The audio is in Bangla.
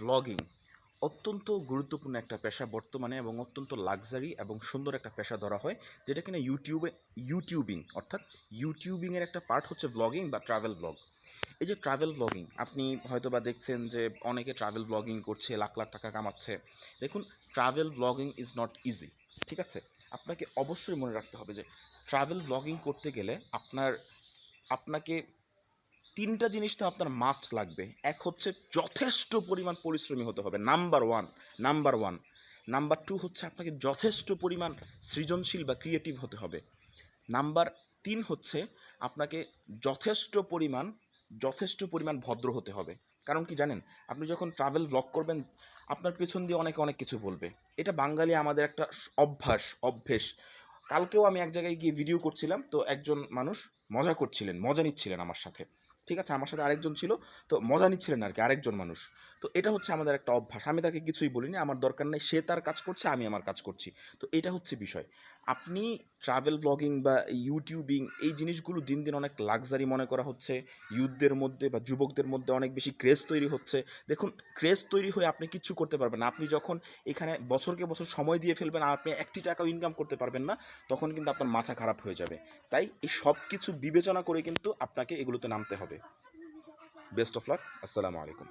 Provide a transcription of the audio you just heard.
ভ্লগিং অত্যন্ত গুরুত্বপূর্ণ একটা পেশা বর্তমানে এবং অত্যন্ত লাক্সারি এবং সুন্দর একটা পেশা ধরা হয়, যেটা কিনা ইউটিউবিং অর্থাৎ ইউটিউবিংয়ের একটা পার্ট হচ্ছে ভ্লগিং বা ট্রাভেল ভ্লগ। এই যে ট্রাভেল ভ্লগিং আপনি হয়তো বা দেখছেন যে অনেকে ট্রাভেল ভ্লগিং করছে, লাখ লাখ টাকা কামাচ্ছে। দেখুন, travel vlogging is not easy. ঠিক আছে, আপনাকে অবশ্যই মনে রাখতে হবে যে ট্রাভেল ভ্লগিং করতে গেলে আপনাকে তিনটা জিনিস তো আপনার মাস্ট লাগবে। এক হচ্ছে যথেষ্ট পরিমাণ পরিশ্রমী হতে হবে, নাম্বার ওয়ান। নাম্বার টু হচ্ছে আপনাকে যথেষ্ট পরিমাণ সৃজনশীল বা ক্রিয়েটিভ হতে হবে। নাম্বার তিন হচ্ছে আপনাকে যথেষ্ট পরিমাণ ভদ্র হতে হবে। কারণ কি জানেন, আপনি যখন ট্রাভেল ভ্লগ করবেন আপনার পেছন দিয়ে অনেকে অনেক কিছু বলবে। এটা বাঙালি আমাদের একটা অভ্যেস। কালকেও আমি এক জায়গায় গিয়ে ভিডিও করছিলাম, তো একজন মানুষ মজা নিচ্ছিলেন আমার সাথে। ঠিক আছে, আমার সাথে আরেকজন ছিল, তো মজা নিচ্ছিলেন আর কি আরেকজন মানুষ। তো এটা হচ্ছে আমাদের একটা অভ্যাস। আমি তাকে কিছুই বলিনি, আমার দরকার নেই, সে তার কাজ করছে, আমি আমার কাজ করছি। তো এটা হচ্ছে বিষয়। আপনি ট্রাভেল ব্লগিং বা ইউটিউবিং এই জিনিসগুলো দিন দিন অনেক লাক্সারি মনে করা হচ্ছে। ইউথদের মধ্যে বা যুবকদের মধ্যে অনেক বেশি ক্রেজ তৈরি হচ্ছে। দেখুন, ক্রেজ তৈরি হয়ে আপনি কিচ্ছু করতে পারবেন না। আপনি যখন এখানে বছরকে বছর সময় দিয়ে ফেলবেন আর আপনি একটি টাকাও ইনকাম করতে পারবেন না, তখন কিন্তু আপনার মাথা খারাপ হয়ে যাবে। তাই এই সব কিছু বিবেচনা করে কিন্তু আপনাকে এগুলোতে নামতে হবে। Best of luck. আসসালামু আলাইকুম।